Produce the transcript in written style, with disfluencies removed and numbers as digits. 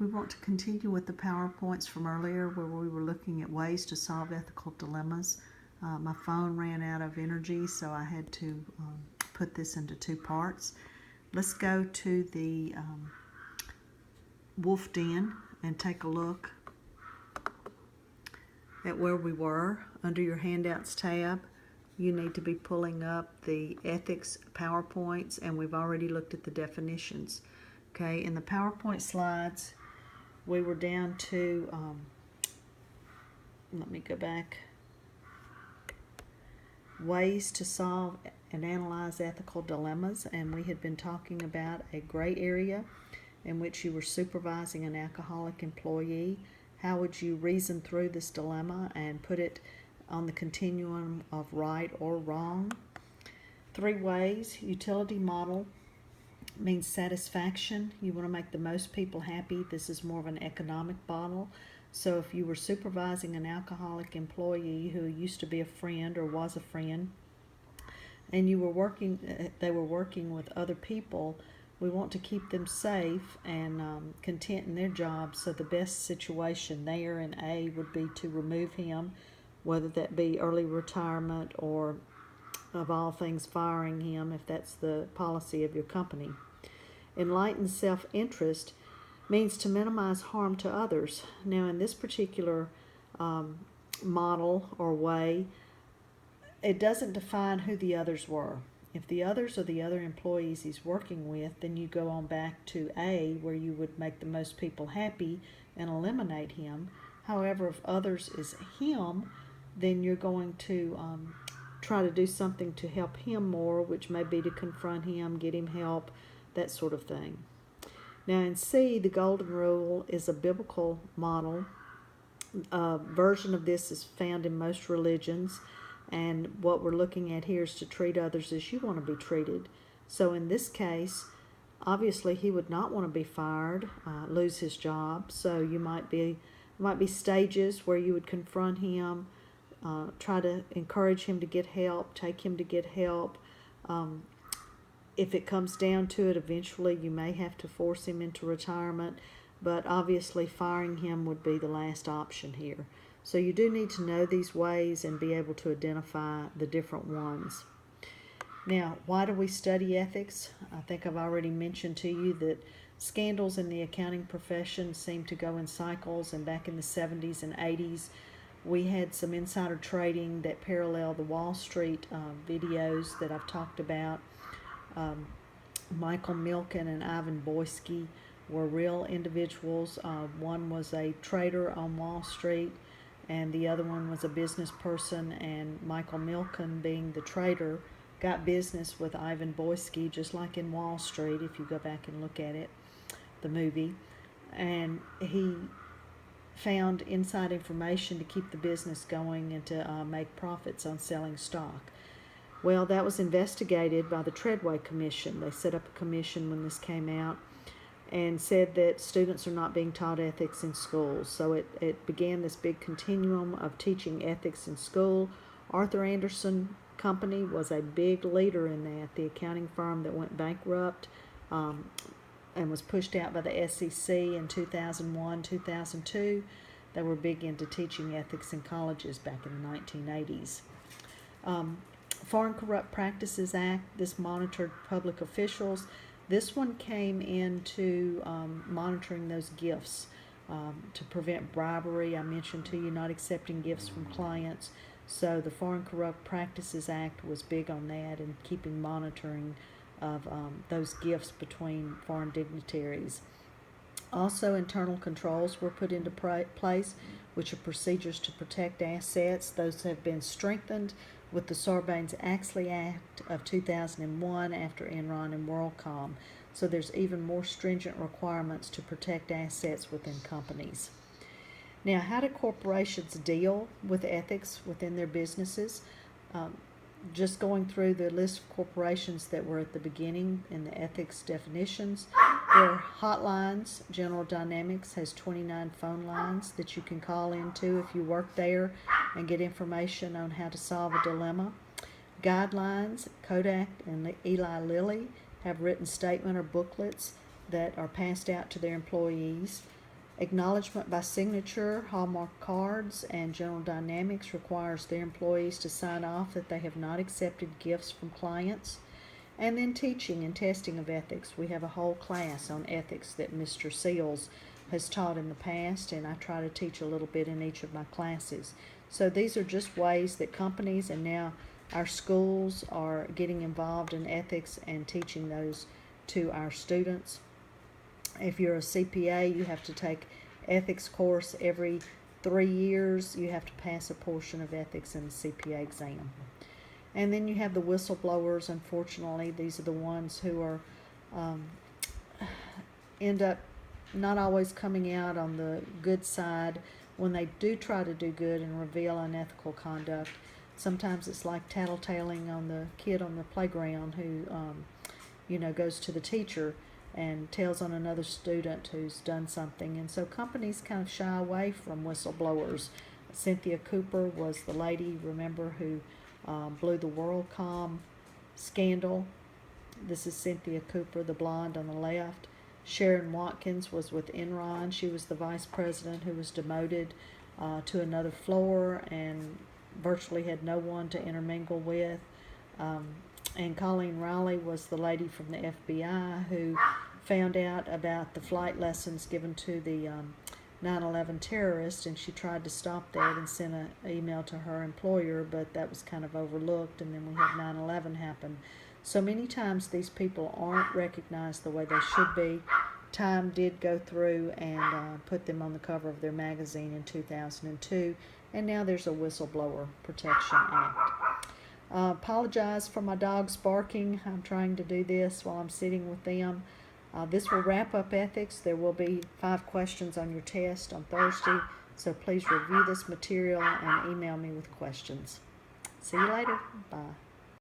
We want to continue with the PowerPoints from earlier where we were looking at ways to solve ethical dilemmas. My phone ran out of energy, so I had to put this into two parts. Let's go to the Wolf Den and take a look at where we were. Under your Handouts tab, you need to be pulling up the ethics PowerPoints, and we've already looked at the definitions. Okay, in the PowerPoint slides, we were down to, let me go back, ways to solve and analyze ethical dilemmas, and we had been talking about a gray area in which you were supervising an alcoholic employee. How would you reason through this dilemma and put it on the continuum of right or wrong? 3 ways. Utility model means satisfaction. You want to make the most people happy. This is more of an economic model. So if you were supervising an alcoholic employee who used to be a friend or was a friend, and you were they were working with other people, we want to keep them safe and content in their jobs. So the best situation there in A would be to remove him, whether that be early retirement or, of all things, firing him if that's the policy of your company. Enlightened self-interest means to minimize harm to others. Now, in this particular model or way, it doesn't define who the others were. If the others are the other employees he's working with, then you go on back to A, where you would make the most people happy and eliminate him. However, if others is him, then you're going to try to do something to help him more, which may be to confront him, get him help, that sort of thing. Now in C, the golden rule is a biblical model. A version of this is found in most religions, and what we're looking at here is to treat others as you want to be treated. So in this case, obviously he would not want to be fired, lose his job. So you might be stages where you would confront him, try to encourage him to get help, take him to get help. If it comes down to it, eventually you may have to force him into retirement, but obviously firing him would be the last option here. So you do need to know these ways and be able to identify the different ones. Now, why do we study ethics? I think I've already mentioned to you that scandals in the accounting profession seem to go in cycles, and back in the 70s and 80s, we had some insider trading that paralleled the Wall Street videos that I've talked about. Michael Milken and Ivan Boesky were real individuals. One was a trader on Wall Street, and the other one was a business person, and Michael Milken, being the trader, got business with Ivan Boesky, just like in Wall Street, if you go back and look at it, the movie, and he found inside information to keep the business going and to make profits on selling stock. Well, that was investigated by the Treadway Commission. They set up a commission when this came out and said that students are not being taught ethics in schools. So it began this big continuum of teaching ethics in school. Arthur Andersen Company was a big leader in that, the accounting firm that went bankrupt and was pushed out by the SEC in 2001, 2002. They were big into teaching ethics in colleges back in the 1980s. Foreign Corrupt Practices Act, this monitored public officials. This one came into monitoring those gifts to prevent bribery. I mentioned to you not accepting gifts from clients. So the Foreign Corrupt Practices Act was big on that and keeping monitoring of those gifts between foreign dignitaries. Also, internal controls were put into place, which are procedures to protect assets. Those have been strengthened with the Sarbanes-Oxley Act of 2001 after Enron and WorldCom. So there's even more stringent requirements to protect assets within companies. Now, how do corporations deal with ethics within their businesses? Just going through the list of corporations that were at the beginning in the ethics definitions, there are hotlines. General Dynamics has 29 phone lines that you can call into if you work there and get information on how to solve a dilemma. Guidelines, Kodak and Eli Lilly have written statement or booklets that are passed out to their employees. Acknowledgement by signature, Hallmark cards, and General Dynamics requires their employees to sign off that they have not accepted gifts from clients. And then teaching and testing of ethics. We have a whole class on ethics that Mr. Seals has taught in the past, and I try to teach a little bit in each of my classes. So these are just ways that companies and now our schools are getting involved in ethics and teaching those to our students. If you're a CPA, you have to take ethics course every 3 years. You have to pass a portion of ethics in the CPA exam. And then you have the whistleblowers. Unfortunately, these are the ones who are end up not always coming out on the good side when they do try to do good and reveal unethical conduct. Sometimes it's like tattletaling on the kid on the playground who, goes to the teacher and tells on another student who's done something. And so companies kind of shy away from whistleblowers. Cynthia Cooper was the lady, remember, who blew the WorldCom scandal. This is Cynthia Cooper, the blonde on the left. Sharon Watkins was with Enron. She was the vice president who was demoted to another floor and virtually had no one to intermingle with. And Colleen Riley was the lady from the FBI who found out about the flight lessons given to the 9/11 terrorist, and she tried to stop that and sent an email to her employer, but that was kind of overlooked, and then we had 9/11 happen. So many times these people aren't recognized the way they should be. Time did go through and put them on the cover of their magazine in 2002, and now there's a Whistleblower Protection Act. Apologize for my dogs barking. I'm trying to do this while I'm sitting with them. This will wrap up ethics. There will be 5 questions on your test on Thursday, so please review this material and email me with questions. See you later. Bye.